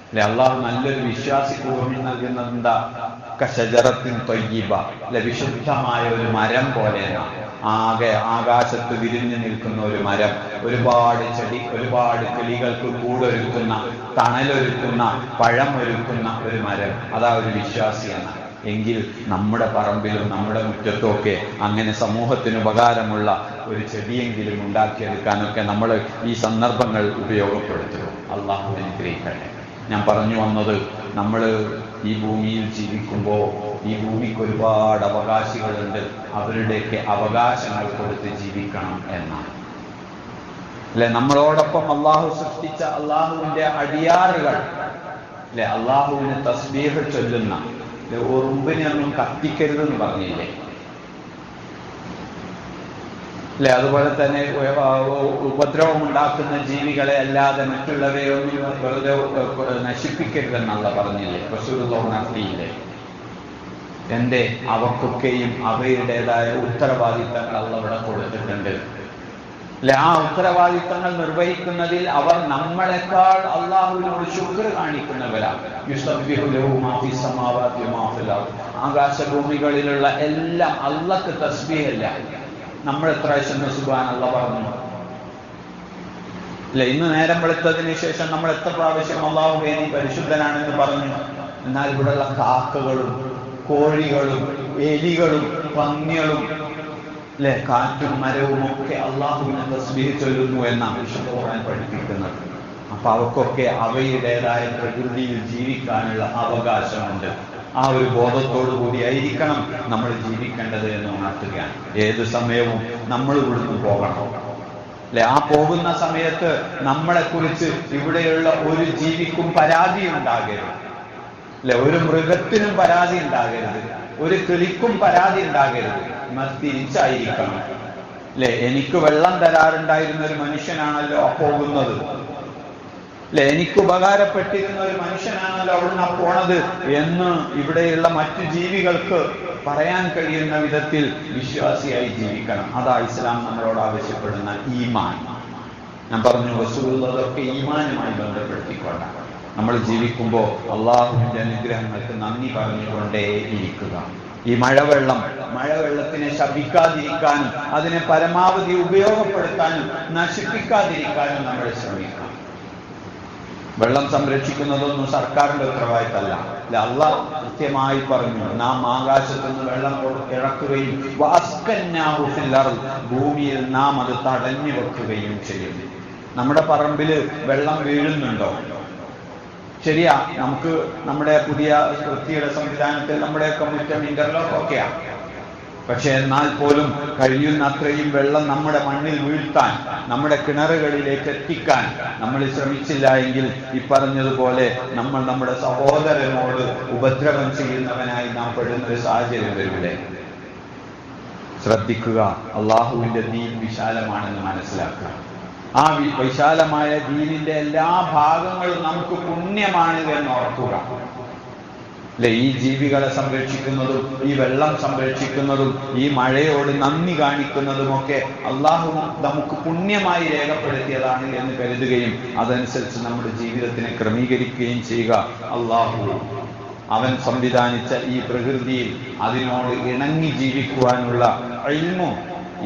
അല്ലെ? അള്ളാഹു നല്ലൊരു വിശ്വാസിക്ക് ഭൂമി നൽകുന്നത് എന്താ? കശജറത്തിൻ ത്വയ്യിബ, അല്ലെ? വിശുദ്ധമായ ഒരു മരം പോലെയാണ്. ആകെ ആകാശത്ത് വിരിഞ്ഞു നിൽക്കുന്ന ഒരു മരം, ഒരുപാട് ചെടി, ഒരുപാട് കിളികൾക്ക് കൂടൊരുക്കുന്ന, തണലൊരുക്കുന്ന, പഴമൊരുക്കുന്ന ഒരു മരം. അതാ ഒരു വിശ്വാസിയാണ്. എങ്കിൽ നമ്മുടെ പറമ്പിലും നമ്മുടെ മുറ്റത്തുമൊക്കെ അങ്ങനെ സമൂഹത്തിന് ഉപകാരമുള്ള ഒരു ചെടിയെങ്കിലും ഉണ്ടാക്കിയെടുക്കാനൊക്കെ നമ്മൾ ഈ സന്ദർഭങ്ങൾ ഉപയോഗപ്പെടുത്തുക. അള്ളാഹു അനുഗ്രഹിക്കട്ടെ. ഞാൻ പറഞ്ഞു വന്നത്, നമ്മൾ ഈ ഭൂമിയിൽ ജീവിക്കുമ്പോൾ ഈ ഭൂമിക്ക് ഒരുപാട് അവകാശികളുണ്ട്, അവരുടെയൊക്കെ അവകാശങ്ങൾ കൊടുത്ത് ജീവിക്കണം എന്നാണ്. അല്ലെ? നമ്മളോടൊപ്പം അള്ളാഹു സൃഷ്ടിച്ച അള്ളാഹുവിന്റെ അടിയാറുകൾ, അല്ലെ? അള്ളാഹുവിന് തസ്ബീഹ് ചൊല്ലുന്ന, ഉറുമ്പിനൊന്നും കത്തിക്കരുതെന്ന് പറഞ്ഞില്ലേ? അല്ലെ? അതുപോലെ തന്നെ ഉപദ്രവം ഉണ്ടാക്കുന്ന ജീവികളെ അല്ലാതെ മറ്റുള്ളവയൊന്നും വെറുതെ നശിപ്പിക്കരുതെന്നുള്ള പറഞ്ഞില്ലേ? റസൂലുള്ളാഹി നടത്തിയില്ലേ? എന്റെ അവർക്കൊക്കെയും അവയുടേതായ ഉത്തരവാദിത്തങ്ങൾ അള്ളാഹു കൊടുത്തിട്ടുണ്ട്. അല്ലെ? ആ ഉത്തരവാദിത്തങ്ങൾ നിർവഹിക്കുന്നതിൽ അവർ നമ്മളെക്കാൾ അള്ളാഹുവിനോട് ശുക്ർ കാണിക്കുന്നവരാണ്. യുസബ്ബിഹു ലഹു മാ ഫിസ് സമാവാതി വമാ ഫിൽ അർദ്, ആകാശഭൂമികളിലുള്ള എല്ലാം അള്ളാഹ്ക്ക് തസ്ബീഹല്ല. നമ്മൾ എത്ര സുബ്ഹാനല്ലാഹ് പറഞ്ഞു? അല്ലെ? ഇന്ന് നേരം വെളുത്തതിന് ശേഷം നമ്മൾ എത്ര പ്രാവശ്യം അള്ളാഹുവേ നീ പരിശുദ്ധനാണെന്ന് പറഞ്ഞു? എന്നാൽ ഇവിടെയുള്ള കാക്കകളും കോഴികളും എലികളും പന്നികളും, അല്ലെ, കാറ്റും മരവും ഒക്കെ അള്ളാഹുവിനെ തസ്ബീഹ് ചൊല്ലുന്നു എന്നാണ് വിശുദ്ധ ഖുർആൻ പഠിപ്പിക്കുന്നത്. അപ്പൊ അവർക്കൊക്കെ അവയുടേതായ പ്രകൃതിയിൽ ജീവിക്കാനുള്ള അവകാശമുണ്ട്. ആ ഒരു ബോധത്തോടു കൂടിയായിരിക്കണം നമ്മൾ ജീവിക്കേണ്ടത് എന്ന് ഉണർത്തുകയാണ്. ഏത് സമയവും നമ്മൾ ഇവിടുന്ന് പോകണം. അല്ലെ? ആ പോകുന്ന സമയത്ത് നമ്മളെക്കുറിച്ച് ഇവിടെയുള്ള ഒരു ജീവിക്കും പരാതി ഉണ്ടാകരുത്. അല്ലെ? ഒരു മൃഗത്തിനും പരാതി ഉണ്ടാകരുത്, ഒരു കിളിക്കും പരാതി ഉണ്ടാകരുത്. തിരിച്ചായിരിക്കണം. അല്ലെ? എനിക്ക് വെള്ളം തരാറുണ്ടായിരുന്ന ഒരു മനുഷ്യനാണല്ലോ പോകുന്നത്. അല്ലെ? എനിക്ക് ഉപകാരപ്പെട്ടിരുന്ന ഒരു മനുഷ്യനാണല്ലോ അവിടുന്ന് പോണത് എന്ന് ഇവിടെയുള്ള മറ്റു ജീവികൾക്ക് പറയാൻ കഴിയുന്ന വിധത്തിൽ വിശ്വാസിയായി ജീവിക്കണം. അതാ ഇസ്ലാം നമ്മളോട് ആവശ്യപ്പെടുന്ന ഈമാൻ. ഞാൻ പറഞ്ഞു, റസൂലുള്ളാഹിയൊക്കെ ഈമാനുമായി ബന്ധപ്പെടുത്തിക്കൊണ്ടാണ് നമ്മൾ ജീവിക്കുമ്പോൾ അള്ളാഹുവിന്റെ അനുഗ്രഹങ്ങൾക്ക് നന്ദി പറഞ്ഞുകൊണ്ടേ ഇരിക്കുക. ഈ മഴവെള്ളത്തിനെ ശപിക്കാതിരിക്കാനും അതിനെ പരമാവധി ഉപയോഗപ്പെടുത്താനും നശിപ്പിക്കാതിരിക്കാനും നമ്മൾ ശ്രമിക്കണം. വെള്ളം സംരക്ഷിക്കുന്നതൊന്നും സർക്കാരിന്റെ ഉത്തരവാദിത്തമല്ല. അള്ളാഹ് കൃത്യമായി പറഞ്ഞു, നാം ആകാശത്തു നിന്ന് വെള്ളം ഇറക്കുകയും വഅസ്കന്നാഹു ഫിൽ അർദ്, ഭൂമിയിൽ നാം അത് തടഞ്ഞു വെക്കുകയും ചെയ്യും. നമ്മുടെ പറമ്പില് വെള്ളം വീഴുന്നുണ്ടോ? ശരിയാ, നമുക്ക് നമ്മുടെ പുതിയ വൃത്തിയുടെ സംവിധാനത്തിൽ നമ്മുടെയൊക്കെ മുറ്റം ഇന്റർലോക്ക് ഒക്കെയാണ്. പക്ഷെ എന്നാൽ പോലും കഴിയുന്ന അത്രയും വെള്ളം നമ്മുടെ മണ്ണിൽ വീഴ്ത്താൻ, നമ്മുടെ കിണറുകളിലേക്ക് എത്തിക്കാൻ നമ്മൾ ശ്രമിച്ചില്ല എങ്കിൽ ഈ പറഞ്ഞതുപോലെ നമ്മൾ നമ്മുടെ സഹോദരനോട് ഉപദ്രവം ചെയ്യുന്നവനായി നാം പെടുന്ന ഒരു സാഹചര്യം വരില്ലേ? ശ്രദ്ധിക്കുക, അള്ളാഹുവിന്റെ ദീൻ വിശാലമാണെന്ന് മനസ്സിലാക്കുക. ആ വിശാലമായ ദീനിന്റെ എല്ലാ ഭാഗങ്ങളും നമുക്ക് പുണ്യമാണ് എന്ന് ഓർക്കുക. അല്ലെ, ഈ ജീവികളെ സംരക്ഷിക്കുന്നതും ഈ വെള്ളം സംരക്ഷിക്കുന്നതും ഈ മഴയോട് നന്ദി കാണിക്കുന്നതുമൊക്കെ അള്ളാഹു നമുക്ക് പുണ്യമായി രേഖപ്പെടുത്തിയതാണ് എന്ന് കരുതുകയും അതനുസരിച്ച് നമ്മുടെ ജീവിതത്തിനെ ക്രമീകരിക്കുകയും ചെയ്യുക. അള്ളാഹു അവൻ സംവിധാനിച്ച ഈ പ്രകൃതിയിൽ അതിനോട് ഇണങ്ങി ജീവിക്കുവാനുള്ള ഇൽമും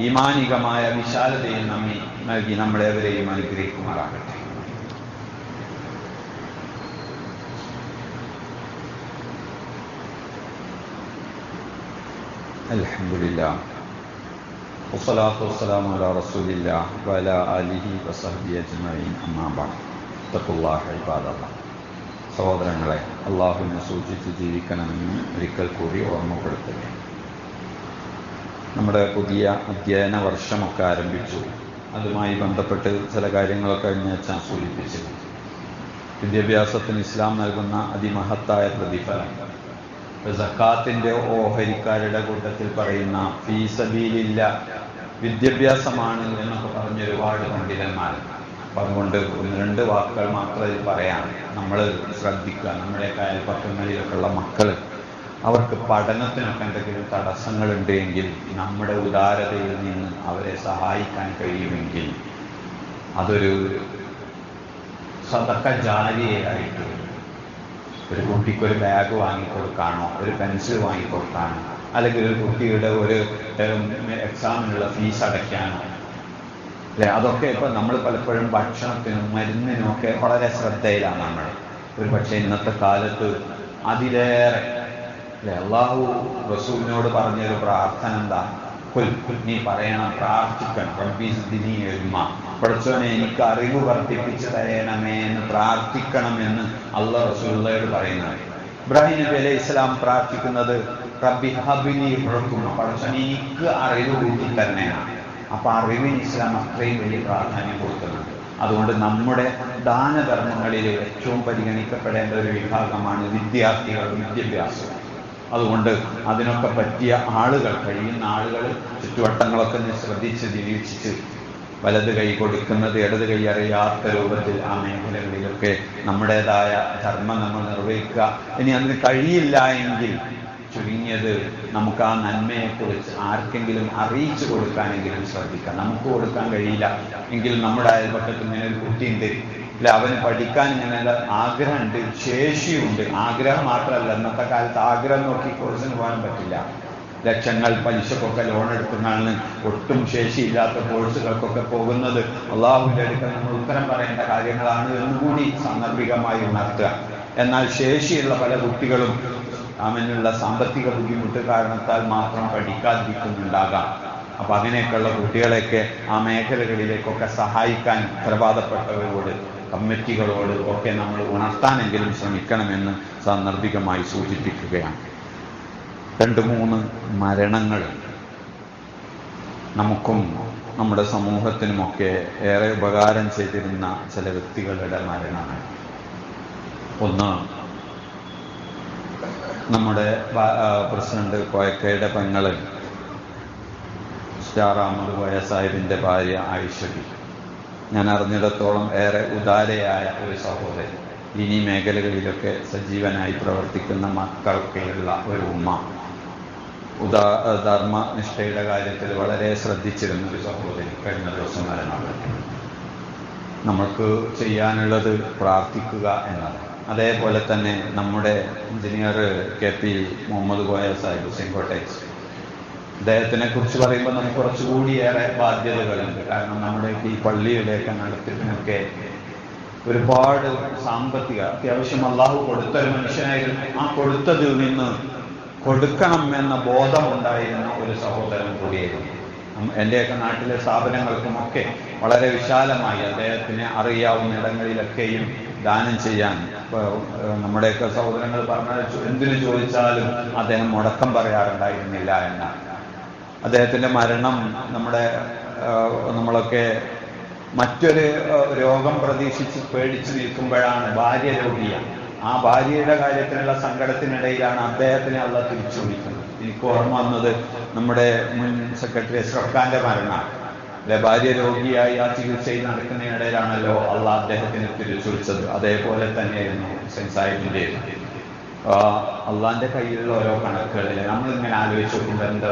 ഈമാനികമായ വിശാലതയും നമ്മെ നൽകി നമ്മളെവരെയും അനുഗ്രഹിക്കുമാറാകട്ടെ. അൽഹംദുലില്ലാഹ് വസ്സലാത്തു വസ്സലാമു അലാ റസൂലില്ലാഹ് വഅലാ ആലിഹി വസഹ്ബിഹി അജ്മഈൻ. അമ്മാ ബഅദ്. തഖ്വല്ലാഹ ഇബാദല്ലാഹ്. സഹോദരങ്ങളെ, അള്ളാഹുവിനെ സൂക്ഷിച്ച് ജീവിക്കണമെന്ന് ഒരിക്കൽ കൂടി ഓർമ്മപ്പെടുത്തുകയാണ്. നമ്മുടെ പുതിയ അധ്യയന വർഷമൊക്കെ ആരംഭിച്ചു. അതുമായി ബന്ധപ്പെട്ട് ചില കാര്യങ്ങളൊക്കെ കഴിഞ്ഞാഴ്ച സൂചിപ്പിച്ചു. വിദ്യാഭ്യാസത്തിന് ഇസ്ലാം നൽകുന്ന അതിമഹത്തായ പ്രതിഫലം, സക്കാത്തിന്റെ ഓഹരിക്കാരുടെ കൂട്ടത്തിൽ പറയുന്ന ഫീ സബീലില്ലാ വിദ്യാഭ്യാസമാണ് എന്നൊക്കെ പറഞ്ഞ ഒരുപാട് പണ്ഡിതന്മാർ. അപ്പം അതുകൊണ്ട് ഒന്ന് രണ്ട് വാക്കുകൾ മാത്രം പറയാം. നമ്മൾ ശ്രദ്ധിക്കുക, നമ്മുടെയൊക്കെ അയൽപക്കങ്ങളിലൊക്കെ ഉള്ള മക്കൾ, അവർക്ക് പഠനത്തിനൊക്കെ എന്തെങ്കിലും തടസ്സങ്ങളുണ്ട് എങ്കിൽ നമ്മുടെ ഉദാരതയിൽ നിന്ന് അവരെ സഹായിക്കാൻ കഴിയുമെങ്കിൽ അതൊരു സദഖ ജാരിയയായിട്ട് ഒരു കുട്ടിക്കൊരു ബാഗ് വാങ്ങിക്കൊടുക്കാനോ ഒരു പെൻസിൽ വാങ്ങിക്കൊടുക്കാനോ അല്ലെങ്കിൽ ഒരു കുട്ടിയുടെ ഒരു എക്സാമിനുള്ള ഫീസ് അടയ്ക്കാനോ, അല്ലെ, അതൊക്കെ ഇപ്പം നമ്മൾ പലപ്പോഴും ഭക്ഷണത്തിനും മരുന്നിനും ഒക്കെ വളരെ ശ്രദ്ധയിലാണ് നമ്മൾ. ഒരു പക്ഷേ ഇന്നത്തെ കാലത്ത് അതിലേറെ, അല്ലെ, അള്ളാഹു റസൂലിനോട് പറഞ്ഞൊരു പ്രാർത്ഥന എന്താ? നീ പറയണം, പ്രാർത്ഥിക്കണം, റബ്ബിസ്ദിനി ഇൽമ, പഠിച്ചോനെ എനിക്ക് അറിവ് വർദ്ധിപ്പിച്ച് തരയണമേ എന്ന് പ്രാർത്ഥിക്കണമെന്ന് അള്ളാഹ് റസൂലുള്ളാഹിയോട് പറയുന്നത്. ഇബ്രാഹിം നബി അലൈഹി ഇസ്ലാം പ്രാർത്ഥിക്കുന്നത് റബ്ബി ഹബ്നി ഹുക്മ, പഠിച്ചോനെ എനിക്ക് അറിവ് കൂട്ടി തരണേനാണ്. അപ്പൊ അറിവിന് ഇസ്ലാം അത്രയും വലിയ പ്രാധാന്യം കൊടുക്കുന്നുണ്ട്. അതുകൊണ്ട് നമ്മുടെ ദാനധർമ്മങ്ങളിൽ ഏറ്റവും പരിഗണിക്കപ്പെടേണ്ട ഒരു വിഭാഗമാണ് വിദ്യാർത്ഥികൾ, വിദ്യാഭ്യാസം. അതുകൊണ്ട് അതിനൊക്കെ പറ്റിയ ആളുകൾ, കഴിയുന്ന ആളുകൾ ചുറ്റുവട്ടങ്ങളൊക്കെ ശ്രദ്ധിച്ച് നിരീക്ഷിച്ച് വലത് കൈ കൊടുക്കുന്നത് ഇടത് കൈ അറിയാത്ത രൂപത്തിൽ ആ മേഖലകളിലൊക്കെ നമ്മുടേതായ ധർമ്മം നമ്മൾ നിർവഹിക്കുക. ഇനി അതിന് കഴിയില്ല എങ്കിൽ ചുരുങ്ങിയത് നമുക്ക് ആ നന്മയെക്കുറിച്ച് ആർക്കെങ്കിലും അറിയിച്ചു കൊടുക്കാനെങ്കിലും ശ്രദ്ധിക്കാം. നമുക്ക് കൊടുക്കാൻ കഴിയില്ല എങ്കിലും നമ്മുടെ അയൽപക്കത്ത് ഇങ്ങനെ ഒരു കുട്ടിയുണ്ട്, അല്ല, അവന് പഠിക്കാൻ ഇങ്ങനെ ആഗ്രഹമുണ്ട്, ശേഷിയുണ്ട്. ആഗ്രഹം മാത്രമല്ല, ഇന്നത്തെ കാലത്ത് ആഗ്രഹം നോക്കി കോഴ്സിന് പോകാൻ പറ്റില്ല. ലക്ഷങ്ങൾ പലിശക്കൊക്കെ ലോൺ എടുക്കുന്നതാണ് ഒട്ടും ശേഷിയില്ലാത്ത കോഴ്സുകൾക്കൊക്കെ പോകുന്നത്. അള്ളാഹുവിൻ്റെ അടുക്കൽ നമ്മൾ ഉത്തരം പറയേണ്ട കാര്യങ്ങളാണ് എന്നുകൂടി സാന്ദർഭികമായി ഉണർത്തുക. എന്നാൽ ശേഷിയുള്ള പല കുട്ടികളും അവനുള്ള സാമ്പത്തിക ബുദ്ധിമുട്ട് കാരണത്താൽ മാത്രം പഠിക്കാതിരിക്കുന്നുണ്ടാകാം. അപ്പം അങ്ങനെയൊക്കെയുള്ള കുട്ടികളെയൊക്കെ ആ മേഖലകളിലേക്കൊക്കെ സഹായിക്കാൻ ഉത്തരവാദപ്പെട്ടവരോട്, കമ്മിറ്റികളോട് ഒക്കെ നമ്മൾ ഉണർത്താനെങ്കിലും ശ്രമിക്കണമെന്ന് സാന്ദർഭികമായി സൂചിപ്പിക്കുകയാണ്. 2-3 മരണങ്ങൾ നമുക്കും നമ്മുടെ സമൂഹത്തിനുമൊക്കെ ഏറെ ഉപകാരം ചെയ്തിരുന്ന ചില വ്യക്തികളുടെ മരണമാണ്. ഒന്ന്, നമ്മുടെ പ്രസിഡന്റ് കോയക്കയുടെ പെങ്ങള് സ്റ്റാർ അഹമ്മദ് കോയ സാഹിബിൻ്റെ ഭാര്യ ആയിഷബി. ഞാൻ അറിഞ്ഞിടത്തോളം ഏറെ ഉദാരയായ ഒരു സഹോദരി, ഇനി മേഖലകളിലൊക്കെ സജീവനായി പ്രവർത്തിക്കുന്ന മക്കൾക്കുള്ള ഒരു ഉമ്മ, ധർമ്മനിഷ്ഠയുടെ കാര്യത്തിൽ വളരെ ശ്രദ്ധിച്ചിരുന്ന ഒരു സഹോദരി കഴിഞ്ഞ ദിവസം മരണപ്പെട്ടു. നമുക്ക് ചെയ്യാനുള്ളത് പ്രാർത്ഥിക്കുക എന്നതാണ്. അതേപോലെ തന്നെ നമ്മുടെ എഞ്ചിനീയർ KP മുഹമ്മദ് കോയ സാഹിബ് സെങ്കോട്ടേക്സ്, അദ്ദേഹത്തിനെ കുറിച്ച് പറയുമ്പോൾ നമുക്ക് കുറച്ചുകൂടി ഏറെ ബാധ്യതകളുണ്ട്. കാരണം നമ്മുടെ ഈ പള്ളിയുടെയൊക്കെ നടത്തിപ്പിനൊക്കെ ഒരുപാട് സാമ്പത്തിക അത്യാവശ്യം അള്ളാഹു കൊടുത്തൊരു മനുഷ്യനായിരുന്നു. ആ കൊടുത്തതിൽ നിന്ന് കൊടുക്കണം എന്ന ബോധമുണ്ടായിരുന്ന ഒരു സഹോദരൻ കൂടിയായിരുന്നു. എൻ്റെയൊക്കെ നാട്ടിലെ സ്ഥാപനങ്ങൾക്കുമൊക്കെ വളരെ വിശാലമായി അദ്ദേഹത്തിനെ അറിയാവുന്ന ഇടങ്ങളിലൊക്കെയും ദാനം ചെയ്യാൻ നമ്മുടെയൊക്കെ സഹോദരങ്ങൾ പറഞ്ഞാൽ എന്തിനു ചോദിച്ചാലും അദ്ദേഹം മുടക്കം പറയാറുണ്ടായിരുന്നില്ല എന്നാണ്. അദ്ദേഹത്തിൻ്റെ മരണം നമ്മളൊക്കെ മറ്റൊരു രോഗം പ്രതീക്ഷിച്ച് പേടിച്ചു നിൽക്കുമ്പോഴാണ് ഭാര്യ രോഗിയാണ്. ആ ഭാര്യയുടെ കാര്യത്തിലുള്ള സങ്കടത്തിനിടയിലാണ് അദ്ദേഹത്തിനെ അള്ളാഹ് തിരിച്ചു വിളിക്കുന്നത്. എനിക്ക് ഓർമ്മ വന്നത് നമ്മുടെ മുൻ സെക്രട്ടറി അഷ്റഫ് ഖാന്റെ മരണമാണ്. ഭാര്യ രോഗിയായി ആ ചികിത്സയിൽ നടക്കുന്നതിനിടയിലാണല്ലോ അള്ളാഹ് അദ്ദേഹത്തിന് തിരിച്ചു വിളിച്ചത്. അതേപോലെ തന്നെയായിരുന്നു ഹുസൈൻ സാഹിബിൻ്റെ. അള്ളാഹിന്റെ കയ്യിലുള്ള ഓരോ കണക്കുകളിൽ നമ്മളിങ്ങനെ ആലോചിച്ച് നോക്കുമ്പോൾ എന്താ,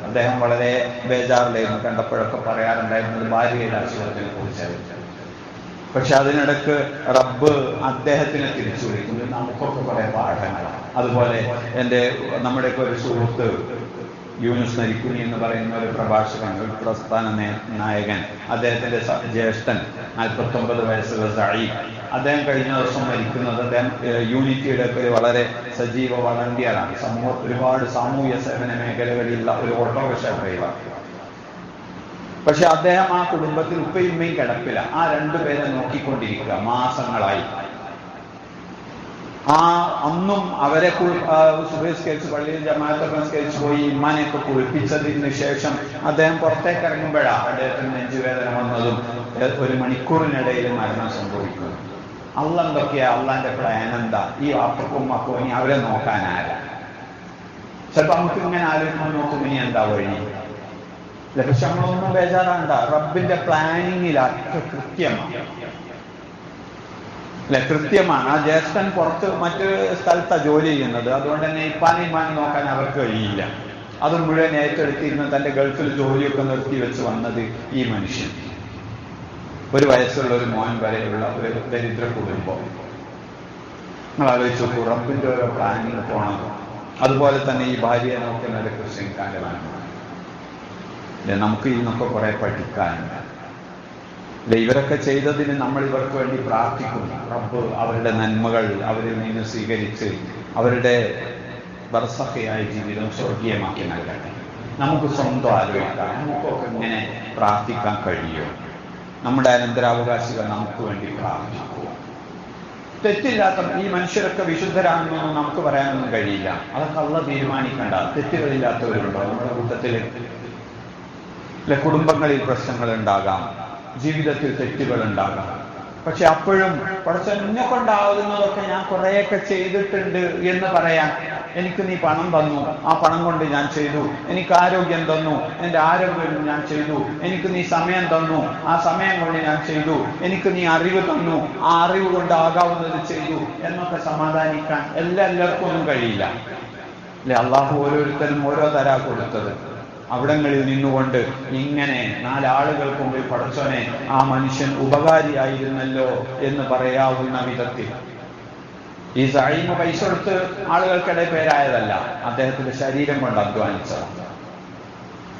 അദ്ദേഹം വളരെ ബേജാറിലായിരുന്നു. കണ്ടപ്പോഴൊക്കെ പറയാറുണ്ടായിരുന്നത് ഭാര്യയുടെ അസുഖത്തിനെ കുറിച്ചായിരുന്നു. പക്ഷെ അതിനിടക്ക് റബ്ബ് അദ്ദേഹത്തിനെ തിരിച്ചു വിളിക്കുന്നത് നമുക്കൊക്കെ കുറെ പാഠങ്ങളാണ്. അതുപോലെ നമ്മുടെയൊക്കെ ഒരു സുഹൃത്ത് യൂനുസ് നരിക്കുനി എന്ന് പറയുന്ന ഒരു പ്രഭാഷകൻ, ഒരു പ്രസ്ഥാന നായകൻ, അദ്ദേഹത്തിന്റെ ജ്യേഷ്ഠൻ 49 വയസ്സുള്ള സഈദ്, അദ്ദേഹം കഴിഞ്ഞ ദിവസം മരിക്കുന്നത്. അദ്ദേഹം യൂണിറ്റിയുടെ ഒക്കെ വളരെ സജീവ വളണ്ടിയറാണ്. ഒരുപാട് സാമൂഹ്യ സേവന മേഖലകളിലുള്ള ഒരു ഓട്ടോറിക്ഷ ഡ്രൈവർ. പക്ഷെ അദ്ദേഹം ആ കുടുംബത്തിൽ ഉപ്പയും ഉമ്മയും കിടപ്പില്ല. ആ രണ്ടുപേരെ നോക്കിക്കൊണ്ടിരിക്കുക മാസങ്ങളായി. അന്നും അവരെ സുബഹിസ്കരിച്ച് പള്ളിയിൽ ജമാഅത്തൊക്കെ നിസ്കരിച്ച് പോയി ഇമ്മാനെയൊക്കെ കുളിപ്പിച്ചതിന് ശേഷം അദ്ദേഹം പുറത്തേക്ക് ഇറങ്ങുമ്പോഴാണ് അദ്ദേഹത്തിന് നെഞ്ചുവേദന വന്നതും 1 മണിക്കൂറിനിടയിൽ മരണം സംഭവിക്കുന്നു. എന്തൊക്കെയാ അള്ളാന്റെ പ്ലാൻ എന്താ? ഈ വാപ്പക്കും മക്കും ഇനി അവരെ നോക്കാനാരാ? ചിലപ്പോ നമുക്ക് ഇങ്ങനെ ആലോചിക്കുമ്പോൾ നോക്കും ഇനി എന്താ വഴി. പക്ഷെ നമ്മളൊന്നും ബേജാറാണ്ട. റബ്ബിന്റെ പ്ലാനിങ്ങിൽ അത്ര കൃത്യമാണ്. ആ ജ്യേഷ്ഠൻ പുറത്ത് മറ്റൊരു സ്ഥലത്താണ് ജോലി ചെയ്യുന്നത്. അതുകൊണ്ട് തന്നെ ഇപ്പാനും നോക്കാൻ അവർക്ക് കഴിയില്ല. അത് മുഴുവൻ ഏറ്റെടുത്തിരുന്ന് തന്റെ ഗൾഫിൽ ജോലിയൊക്കെ നിർത്തി വെച്ച് വന്നത് ഈ മനുഷ്യൻ. 1 വയസ്സുള്ള ഒരു മോൻ വരെയുള്ള ഒരു ദരിദ്ര കുടുംബം. നിങ്ങൾ ആലോചിച്ച് നോക്കൂ, റബ്ബിന്റെ ഓരോ പ്ലാനിങ് പോണം. അതുപോലെ തന്നെ ഈ ഭാര്യയെ നോക്കുന്ന ഒരു ഹുസൈൻ ഖാന്റെ മരണം. നമുക്ക് ഇതിനൊക്കെ കുറെ പഠിക്കാനുണ്ട്. ഇവരൊക്കെ ചെയ്തതിന് നമ്മൾ ഇവർക്ക് വേണ്ടി പ്രാർത്ഥിക്കുന്നു. റബ്ബ് അവരുടെ നന്മകൾ അവരിൽ നിന്ന് സ്വീകരിച്ച് അവരുടെ ബർസഖയായ ജീവിതം സ്വർഗീയമാക്കി നൽകട്ടെ. നമുക്ക് സ്വന്തം ആലോചിക്കാം, നമുക്കൊക്കെ ഇങ്ങനെ പ്രാർത്ഥിക്കാൻ കഴിയുമോ? നമ്മുടെ അനന്തരാവകാശികൾ നമുക്ക് വേണ്ടി പ്രാർത്ഥിക്കുക. തെറ്റില്ലാത്ത ഈ മനുഷ്യരൊക്കെ വിശുദ്ധരാണെന്നൊന്നും നമുക്ക് പറയാനൊന്നും കഴിയില്ല. അതൊക്കെ അള്ളാഹ് തീരുമാനിക്കണ്ട. തെറ്റുകളില്ലാത്തവരുണ്ടോ നമ്മുടെ കൂട്ടത്തിൽ? കുടുംബങ്ങളിൽ പ്രശ്നങ്ങൾ ഉണ്ടാകാം, ജീവിതത്തിൽ തെറ്റുകൾ ഉണ്ടാകാം. പക്ഷെ അപ്പോഴും എന്നെ കൊണ്ടാകുന്നതൊക്കെ ഞാൻ കുറേയൊക്കെ ചെയ്തിട്ടുണ്ട് എന്ന് പറയാൻ, എനിക്ക് നീ പണം തന്നു, ആ പണം കൊണ്ട് ഞാൻ ചെയ്തു. എനിക്ക് ആരോഗ്യം തന്നു, എൻ്റെ ആരോഗ്യം ഞാൻ ചെയ്തു. എനിക്ക് നീ സമയം തന്നു, ആ സമയം കൊണ്ട് ഞാൻ ചെയ്തു. എനിക്ക് നീ അറിവ് തന്നു, ആ അറിവ് കൊണ്ട് ആകാവുന്നത് ചെയ്തു എന്നൊക്കെ സമാധാനിക്കാൻ എല്ലാവർക്കും ഒന്നും കഴിയില്ല. അള്ളാഹു ഓരോരുത്തരും ഓരോ തരാ കൊടുത്തത്. അവിടങ്ങളിൽ നിന്നുകൊണ്ട് ഇങ്ങനെ 4 ആളുകൾക്ക് മുമ്പിൽ പടച്ചോനെ ആ മനുഷ്യൻ ഉപകാരിയായിരുന്നല്ലോ എന്ന് പറയാവുന്ന വിധത്തിൽ. ഈ സഈദ് പൈസ കൊടുത്ത് ആളുകൾക്കിടയിൽ പേരായതല്ല, അദ്ദേഹത്തിന്റെ ശരീരം കൊണ്ട് അധ്വാനിച്ചതാണ്.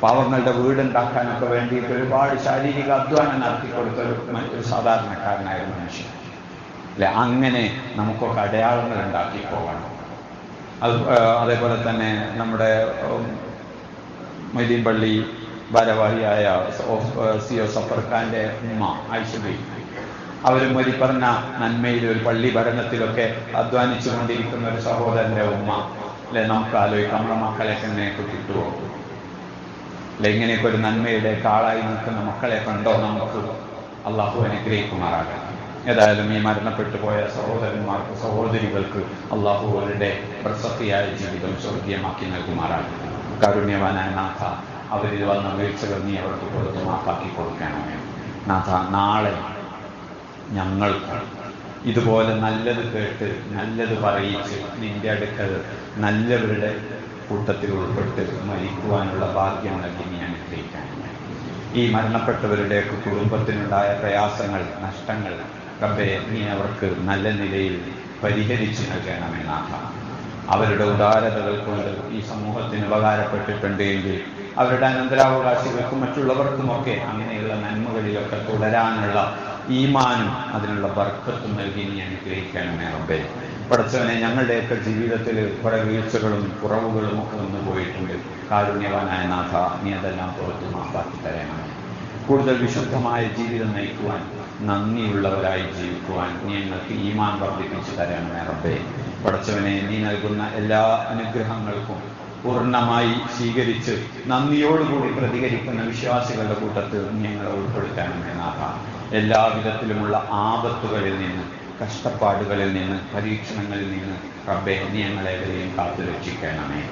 പാവങ്ങളുടെ വീടുണ്ടാക്കാനൊക്കെ വേണ്ടിയിട്ട് ഒരുപാട് ശാരീരിക അധ്വാനം നടത്തിക്കൊടുത്ത ഒരു സാധാരണക്കാരനായ മനുഷ്യൻ. അങ്ങനെ നമുക്കൊക്കെ അടയാളങ്ങൾ ഉണ്ടാക്കി പോകണം. അതേപോലെ തന്നെ നമ്മുടെ മൊയ്തീൻ പള്ളി ഭാരവാഹിയായ CO സഫർ ഖാന്റെ ഉമ്മ ആയിഷബി, അവരും ഒരു പറഞ്ഞ നന്മയിൽ ഒരു പള്ളി ഭരണത്തിലൊക്കെ അധ്വാനിച്ചു കൊണ്ടിരിക്കുന്ന ഒരു സഹോദരന്റെ ഉമ്മ. നമുക്ക് ആലോചിക്കാം, നമ്മുടെ മക്കളെയൊക്കെ എങ്ങനെയൊക്കെ കിട്ടുമോ? ഇങ്ങനെയൊക്കെ ഒരു നന്മയുടെ ആളായി നിൽക്കുന്ന മക്കളെ കണ്ടോ നമുക്ക്? അള്ളാഹു അനുഗ്രഹിക്കുമാറാകാം. ഏതായാലും ഈ മരണപ്പെട്ടു പോയ സഹോദരന്മാർക്ക് സഹോദരികൾക്ക് അള്ളാഹു അവരുടെ പ്രസക്തിയായ ജീവിതം സ്വർഗീയമാക്കി നൽകുമാറാകും. കാരുണ്യവാനായ നാഥ, അവരിൽ വന്ന വീഴ്ചകൾ നീ അവർക്ക് കൊടുത്ത് മാപ്പാക്കി കൊടുക്കണമേ നാഥ. നാളെ ഞങ്ങൾക്ക് ഇതുപോലെ നല്ലത് കേട്ട് നല്ലത് പറയിച്ച് നിന്റെ അടുക്കൽ നല്ലവരുടെ കൂട്ടത്തിൽ ഉൾപ്പെട്ട് മരിക്കുവാനുള്ള ഭാഗ്യം നൽകി നീ അനുഗ്രഹിക്കണമേ. ഈ മരണപ്പെട്ടവരുടെയൊക്കെ കുടുംബത്തിനുണ്ടായ പ്രയാസങ്ങൾ, നഷ്ടങ്ങൾ റബ്ബേ നീ അവർക്ക് നല്ല നിലയിൽ പരിഹരിച്ചു നൽകണമേ നാഥ. അവരുടെ ഉദാരതകൾ കൊണ്ട് ഈ സമൂഹത്തിന് ഉപകാരപ്പെട്ടിട്ടുണ്ട് എങ്കിൽ അവരുടെ അനന്തരാവകാശികൾക്കും മറ്റുള്ളവർക്കുമൊക്കെ അങ്ങനെയുള്ള നന്മകളിലൊക്കെ തുടരാനുള്ള ഈമാനും അതിനുള്ള ബർക്കത്തും നൽകി നീ അനുഗ്രഹിക്കണമേ റബ്ബേ. പടച്ചവനെ, ഞങ്ങളുടെയൊക്കെ ജീവിതത്തിൽ കുറെ വീഴ്ചകളും കുറവുകളും ഒക്കെ വന്നു പോയിട്ടുണ്ട്. കാരുണ്യവാനായ നാഥ, നീ അതെല്ലാം പുറത്ത് മാപ്പാക്കി തരണമേ. കൂടുതൽ വിശുദ്ധമായ ജീവിതം നയിക്കുവാൻ, നന്ദിയുള്ളവരായി ജീവിക്കുവാൻ നീ ഞങ്ങൾക്ക് ഈമാൻ വർദ്ധിപ്പിച്ചു തരണമേ റബ്ബേ. പടച്ചവനെ, നീ നൽകുന്ന എല്ലാ അനുഗ്രഹങ്ങൾക്കും പൂർണ്ണമായി സ്വീകരിച്ച് നന്ദിയോടുകൂടി പ്രതികരിക്കുന്ന വിശ്വാസികളുടെ കൂട്ടത്തിൽ ഞങ്ങളെ ഉൾപ്പെടുത്തണമേ നാഥ. എല്ലാവിധത്തിലുമുള്ള ആപത്തുകളിൽ നിന്ന്, കഷ്ടപ്പാടുകളിൽ നിന്ന്, പരീക്ഷണങ്ങളിൽ നിന്ന് റബ്ബേ നീ ഞങ്ങളെവരെയും കാത്തുരക്ഷിക്കണമേ.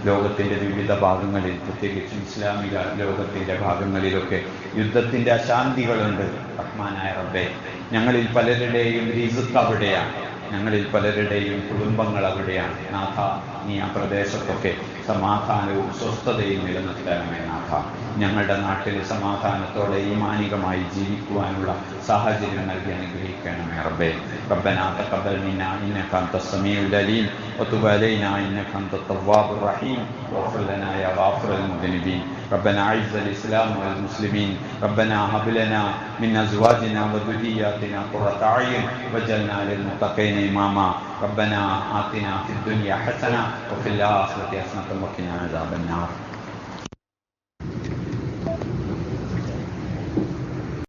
ലോകത്തിൻ്റെ വിവിധ ഭാഗങ്ങളിൽ, പ്രത്യേകിച്ചും ഇസ്ലാമിക ലോകത്തിൻ്റെ ഭാഗങ്ങളിലൊക്കെ യുദ്ധത്തിൻ്റെ അശാന്തികളുണ്ട്. റഹ്മാനായ റബ്ബേ, ഞങ്ങളിൽ പലരുടെയും റിസ്ക് അവിടെയാണ്, ഞങ്ങളിൽ പലരുടെയും കുടുംബങ്ങൾ അവിടെയാണ് നാഥ. നീ ആ പ്രദേശത്തൊക്കെ സമാധാനവും സ്വസ്ഥതയും നിലനിർത്തണമേ നാഥ. ഞങ്ങളുടെ നാട്ടിൽ സമാധാനത്തോടെ ഈമാനികമായി ജീവിക്കുവാനുള്ള സാഹചര്യം നൽകി അനുഗ്രഹിക്കണമേ റബ്ബേ. ربنا تقبل منا إنك أنت السميع العليم وتب علينا إنك أنت التواب الرحيم واغفر لنا يا غافر المذنبين. ربنا أعز الإسلام والمسلمين. ربنا هب لنا من أزواجنا وذرياتنا قرة أعين واجعلنا للمتقين إماما. ربنا آتنا في الدنيا حسنة وفي الآخرة حسنة وقنا عذاب النار.